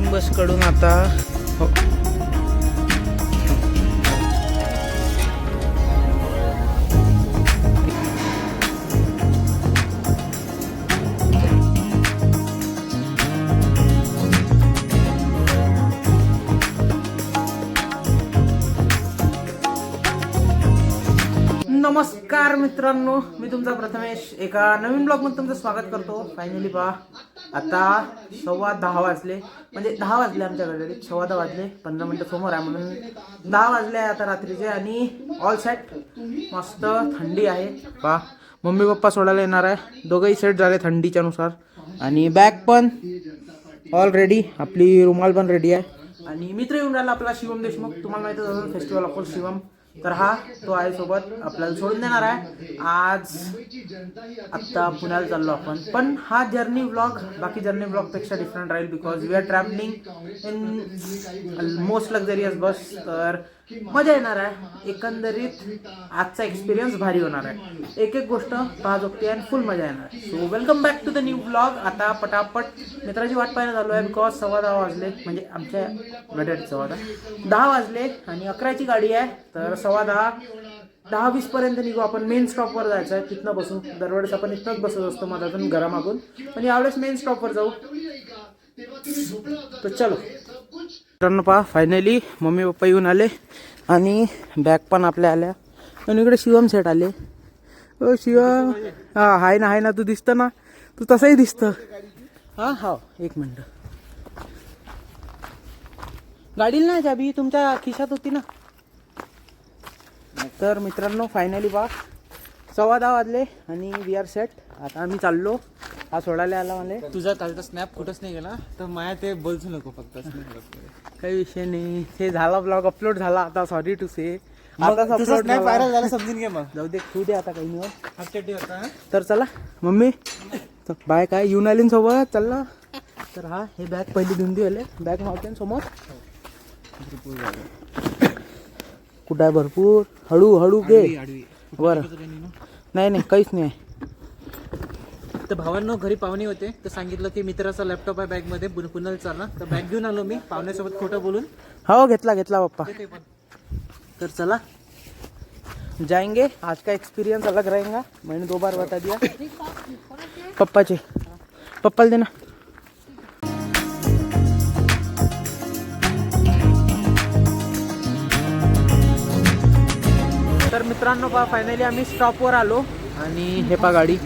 झिंग बसकडून आता हो नमस्कार मित्रांनो, मी तुमचा प्रथमेश एका नवीन ब्लॉगमध्ये तुमचं स्वागत करतो. फायनली पहा आता 10:15 वाजले, म्हणजे 10 वाजले आमच्या घरी. 10:15 वाजले, 15 मिनटं समोर आहे म्हणून 10 वाजले आता रात्रीचे. आणि ऑल सेट, मस्त थंडी आहे. पहा मम्मी पप्पा सोडायला येणार आहे, दोघंही सेट झाले थंडीच्या नुसार. आणि बॅग पण ऑल रेडी, आपली रुमाल पण रेडी आहे. आणि मित्र येऊन राहिला आपला शिवम देशमुख, तुम्हाला माहिती आहे फेस्टिवल ऑफ शिवम. तर हा तो आहे सोबत, आपल्याला सोडून देणार आहे आज. आत्ता पुण्याला चाललो आपण, पण हा जर्नी व्लॉग बाकी जर्नी व्लॉगपेक्षा डिफरंट राहील, because we are travelling in most luxurious bus. तर मजा येणार आहे. एकंदरीत आजचा एक्सपिरियन्स भारी होणार आहे. एक एक गोष्ट पाहजोगती आणि फुल मजा येणार आहे. So welcome back to the new vlog. आता पटापट मित्राची वाट पाहायला झालो आहे, बिकॉज 10:15 वाजले, म्हणजे आमच्या गड्यात 10:15 वाजले आणि 11ची गाडी आहे. तर 10:15 10:20 पर्यंत निघू आपण. मेन स्टॉपवर जायचं आहे, तिथनं बसू. दरवेळेस आपण इथनंच बसत असतो मधातून घरामागून, पण यावेळेस मेन स्टॉपवर जाऊ. तर चलो मित्रांनो, पहा फायनली मम्मी पप्पा येऊन आले आणि बॅग पण आपल्या आल्या. आणि इकडे शिवम सेट आले. ओ शिवम, हा हाय ना तू दिसतं ना, तू तसंही दिसतं. हा हा एक मिनटं, गाडीला नाही चाबी तुमच्या खिशात होती ना. तर मित्रांनो फायनली पहा 10:15 वाजले आणि वी आर सेट. आता आम्ही चाललो. हा सोडायला आला मला. तुझा कालचा स्नॅप कुठंच नाही गेला तर माया ते बोलू नको फक्त. काही विषय नाही, हे झाला ब्लॉग अपलोड झाला आता. सॉरी टू से, आता अपलोड स्नॅप व्हायरल झाला समजून घे. मग जाऊ दे, तू दे आता काही नाही. अपडेट होता. तर चला मम्मी बाय. काय येऊन आली सोबत चालला. तर हा हे बॅग पहिली धुंदी आले. बॅग मावते समोर कुठं आहे भरपूर. हळू घे बरं. नाही काहीच नाही. तर भावांनो घरी पाहुणे होते, तर सांगितलं की मित्राचा लॅपटॉप आहे बॅग मध्ये, पुण्याला चालला. तर बॅग घेऊन आलो मी पाहुण्यासोबत खोटं बोलून. हो घेतला पप्पा. तर चला जाएंगे. आज का एक्सपीरियंस अलग रहेगा, मैंने 2 बार बता दिया. पप्पाला दे ना. तर मित्रांनो पहा फायनली आम्ही स्टॉपवर आलो. आणि हे पहा गाडी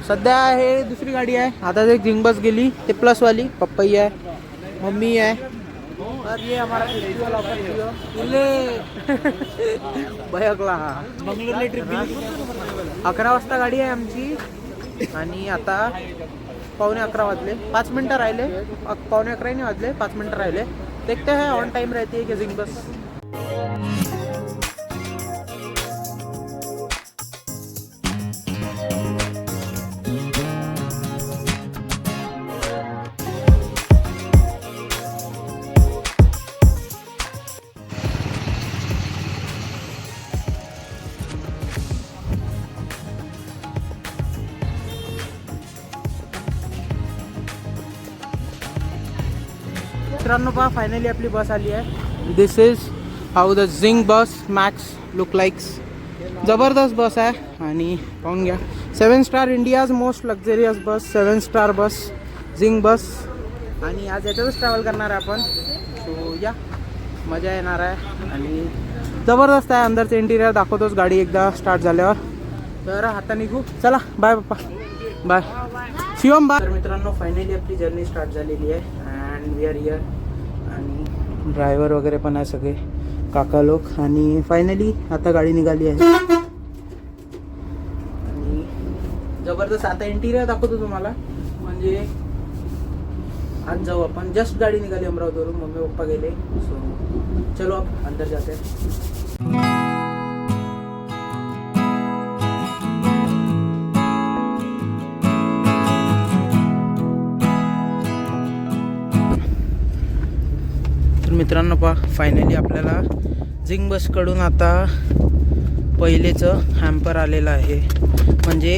सध्या हे दुसरी गाडी आहे. आता एक झिंग बस गेली, ते प्लसवाली. पप्पाई आहे, मम्मी आहे. और ये हमारा फेस्टिवल ऑफर बयकला बंगलोरला ट्रिप गेली. 11 वाजता गाडी आहे आमची. आणि आता 11:15 वाजले, 5 मिनटं राहिले. 11:15 नाही वाजले, 5 मिनटं राहिले. देखते हैं ऑन टाइम रहती है कि झिंग बस. मित्रांनो पहा फायनली आपली बस आली आहे. दिस इज हाऊ द झिंग बस मॅक्स लुक लाईक्स. जबरदस्त बस आहे. आणि पाहून घ्या, 7 स्टार इंडियाज मोस्ट लक्झरियस बस, 7 स्टार बस झिंग बस. आणि आज याच्यातच ट्रॅव्हल करणार आहे आपण. सो या मजा येणार आहे आणि जबरदस्त आहे. अंदरचं इंटिरियर दाखवतोच गाडी एकदा स्टार्ट झाल्यावर. तर आता निघू. चला बाय पप्पा, बाय शिवम बाय. तर मित्रांनो फायनली आपली जर्नी स्टार्ट झालेली आहे अँड वी आर हिअर. आणि ड्रायव्हर वगैरे पण आहे, सगळे काका लोक. आणि फायनली आता गाडी निघाली आहे. आणि जबरदस्त आता इंटिरियर दाखवतो तुम्हाला. म्हणजे आज जाऊ आपण. जस्ट गाडी निघाली अमरावतीवरून, मम्मी पप्पा गेले. सो चलो आप अंदर जाते हैं. मित्रांनो पहा फायनली आपल्याला झिंग बसकडून आता पहिलेचं हॅम्पर आलेलं आहे. म्हणजे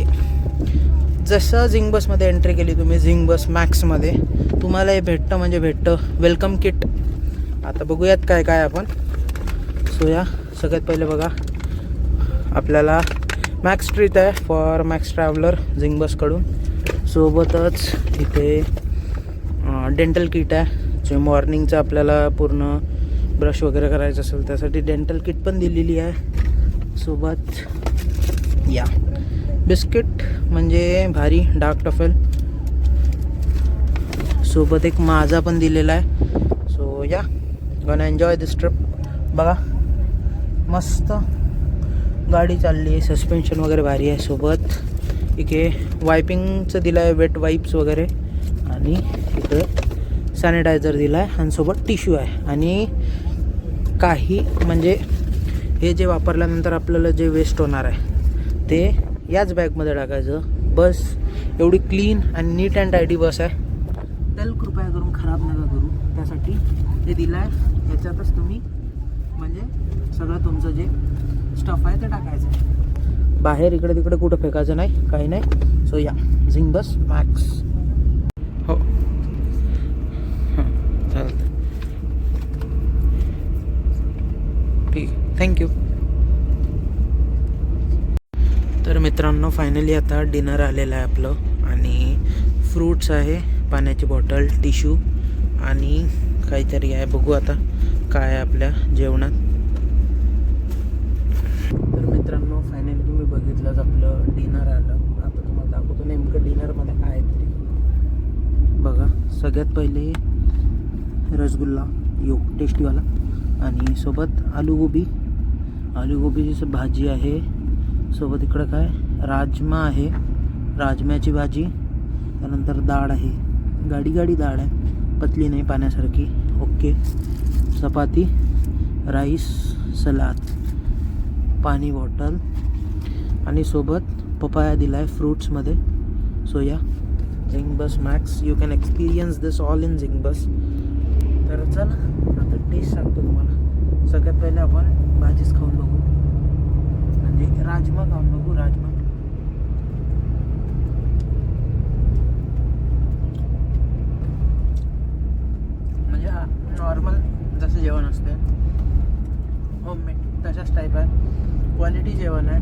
जसं झिंग बसमध्ये एंट्री केली तुम्ही झिंग बस मॅक्समध्ये, तुम्हाला हे भेटतं म्हणजे भेटतं वेलकम किट. आता बघूयात काय काय आपण. सो या सगळ्यात पहिले बघा आपल्याला मॅक्स ट्रीट आहे फॉर मॅक्स ट्रॅव्हलर झिंग बसकडून. सोबतच इथे डेंटल किट आहे, जे मॉर्निंगचं आपल्याला पूर्ण ब्रश वगैरे करायचं असेल त्यासाठी डेंटल किट पण दिलेली आहे. सोबत या बिस्किट म्हणजे भारी डार्क टफेल. सोबत एक माझा पण दिलेला आहे. सो या गॉना एन्जॉय दिस ट्रिप. बघा मस्त गाडी चालली आहे, सस्पेन्शन वगैरे भारी आहे. सोबत इथे वायपिंगचं दिलं आहे, वेट वाईप्स वगैरे, आणि इथं सॅनिटायझर दिला आहे आणि सोबत टिश्यू आहे. आणि काही म्हणजे हे जे वापरल्यानंतर आपल्याला जे वेस्ट होणार आहे ते याच बॅगमध्ये टाकायचं. बस एवढी क्लीन आणि नीट अँड टायडी बस आहे. तेल कृपया करून खराब नका करू, त्यासाठी हे दिलं आहे. याच्यातच तुम्ही म्हणजे सगळं तुमचं जे स्टफ आहे ते टाकायचं आहे. बाहेर इकडे तिकडे कुठं फेकायचं नाही, काही नाही. सो या झिंग बस मॅक्स. हो हां चालतं, ठीक आहे, थँक्यू. तर मित्रांनो फायनली आता डिनर आलेलं आहे आपलं, आणि फ्रूट्स आहे, पाण्याची बॉटल, टिश्यू आणि काहीतरी आहे. बघू आता काय आहे आपल्या जेवणात. तर मित्रांनो फायनली तुम्ही बघितलंच आपलं डिनर आलं. आता तुम्हाला दाखवतो नेमकं डिनरमध्ये काय आहे तरी. बघा सगळ्यात पहिले रसगुल्ला यो टेस्टीवाला, आणि सोबत आलू गोबीची भाजी आहे. सोबत इकडं काय राजमा आहे, राजम्याची भाजी. त्यानंतर डाळ आहे, गाडी डाळ आहे, पतली नाही, पाण्यासारखी. ओके. चपाती, राईस, सलाद, पाणी बॉटल, आणि सोबत पपाया दिला आहे फ्रूट्समध्ये. सो या Zing bus max, you can experience this all in Zing bus. तर चला आता टेस्ट सांगतो तुम्हाला. सगळ्यात पहिले आपण भाजीच खाऊन बघू, म्हणजे राजमा खाऊन बघू. राजमा म्हणजे नॉर्मल जसं जेवण असते होममेड तशाच टाईप आहे. क्वालिटी जेवण आहे,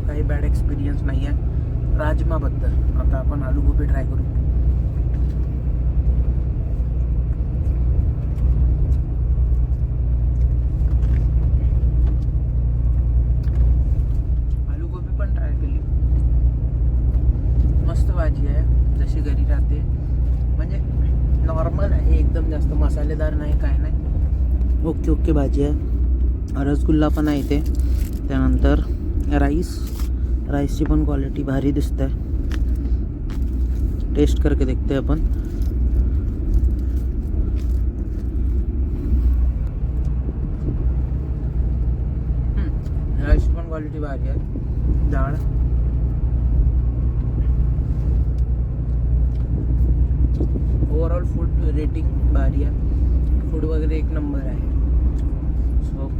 काही बॅड एक्सपिरियन्स नाही आहे राजमाबद्दल. आता आपण आलू गोबी ट्राय करू. आलू गोबी पण ट्राय केली, मस्त भाजी आहे जशी घरी राहते. म्हणजे नॉर्मल आहे, एकदम जास्त मसालेदार नाही, काय नाही. ओके भाजी आहे. रसगुल्ला पण आहे इथे. त्यानंतर राईसची पण क्वालिटी भारी दिसते. टेस्ट करके देखते हैं अपन. राईसची पण क्वालिटी भारी आहे. डाळ ओवरऑल फूड रेटिंग भारी आहे. फूड वगैरे एक नंबर आहे. सो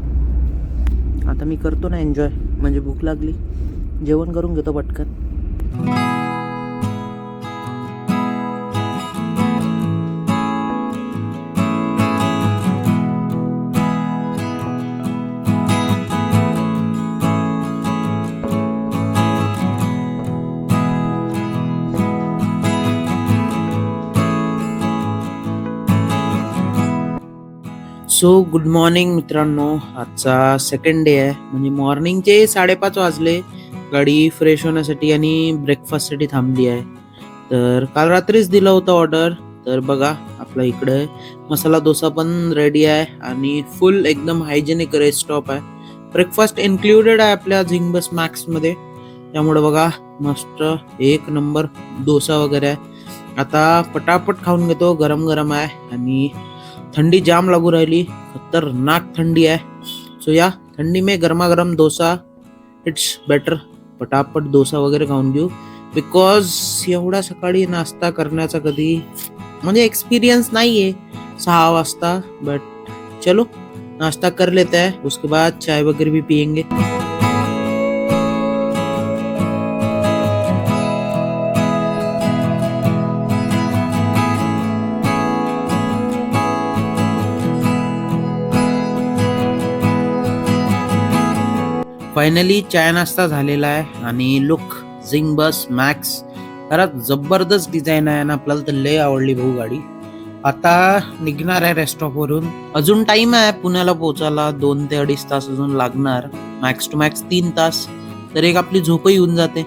आता मी करतो ना एन्जॉय, म्हणजे भूक लागली, जेवण करून घेतो पटकन. सो गुड मॉर्निंग मित्रांनो. आजचा सेकंड डे आहे, म्हणजे मॉर्निंगचे 5:30 वाजले. गाडी फ्रेश होण्यासाठी आणि ब्रेकफास्टसाठी थांबली आहे. तर काल रात्रीच दिला होता ऑर्डर. तर बघा आपला इकडे मसाला डोसा पण रेडी आहे, आणि फुल एकदम हायजेनिक रेस्ट स्टॉप आहे. ब्रेकफास्ट इन्क्लुडेड आहे आपल्या झिंग बस मॅक्समध्ये. त्यामुळे बघा मस्त एक नंबर डोसा वगैरे आहे. आता पटापट खाऊन घेतो, गरम गरम आहे, आणि ठंडी जाम लागू राहिली, खतरनाक थंडी आहे. सो या थंडी में गरमा गरम डोसा इट्स बेटर. पटापट डोसा वगैरे खाऊन घेऊ, बिकॉज एवढा सकाळी नाश्ता करण्याचा कधी म्हणजे एक्सपीरियंस नाहीये 6 वाजता. बट चलो नाश्ता कर लेते हैं, उसके बाद चाय वगैरह भी पियेंगे. फायनली चाय नाश्ता झालेला आहे आणि लुक झिंग बस मॅक्स खरंच जबरदस्त डिझाईन आहे आणि आपल्याला तर लय आवडली भाऊ गाडी. आता निघणार आहे रेस्टॉप वरून. अजून टाइम आहे पुण्याला पोहोचायला, 2 ते 2.5 तास अजून लागणार. मॅक्स टू मॅक्स 3 तास, तर एक आपली झोपही येऊन जाते.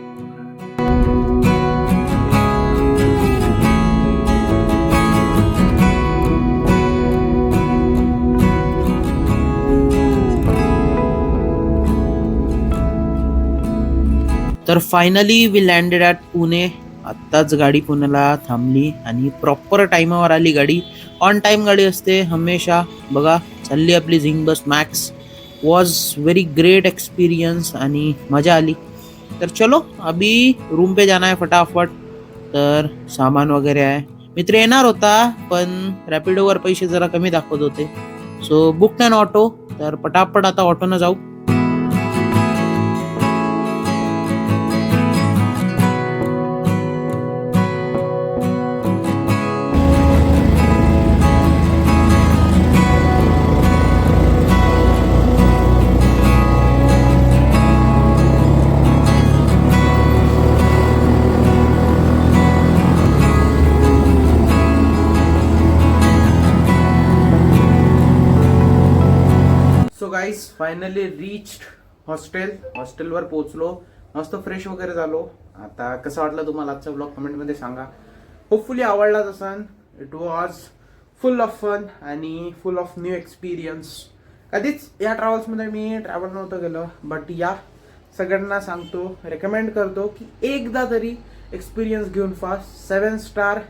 तर finally we landed at Pune. आत्ताच गाडी पुण्याला थांबली आणि प्रॉपर टाइमावर आली गाडी. ऑन टाइम गाडी असते हमेशा. बघा चालली आपली Zing bus max. Was very great experience आणि मजा आली. तर चलो अभी रूम पे जाना है फटाफट. तर सामान वगैरे आहे. मित्र येणार होता पण रॅपिडोवर पैसे जरा कमी दाखवत होते, सो बुक अन ऑटो. तर पटापट आता ऑटोनं जाऊ. सो गाईज फायनली रीच्ड हॉस्टेलवर पोहोचलो. मस्त फ्रेश वगैरे झालो. आता कसं वाटलं तुम्हाला आजचा ब्लॉग कमेंटमध्ये सांगा. होपफुली आवडलाच असन. It was full of fun आणि फुल ऑफ न्यू एक्सपिरियन्स. कधीच या ट्रॅव्हल्समध्ये मी ट्रॅव्हल नव्हतं गेलो, बट या सगळ्यांना सांगतो, रेकमेंड करतो की एकदा तरी एक्सपिरियन्स घेऊन फास्ट. 7 स्टार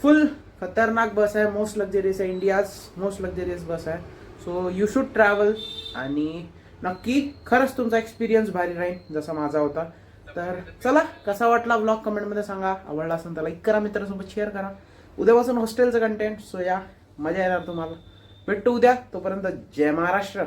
फुल खतरनाक बस आहे. मोस्ट लक्झरियस आहे. इंडियाज मोस्ट लक्झरियस बस आहे. सो यू शुड ट्रॅव्हल आणि नक्की खरंच तुमचा एक्सपिरियन्स भारी राहील जसा माझा होता. तर चला कसा वाटला ब्लॉग कमेंटमध्ये सांगा. आवडला असेल तर लाईक करा, मित्रांसोबत शेअर करा. उद्यापासून हॉस्टेलचं कंटेंट, सो या मजा येणार तुम्हाला. भेटतो उद्या. तोपर्यंत जय महाराष्ट्र.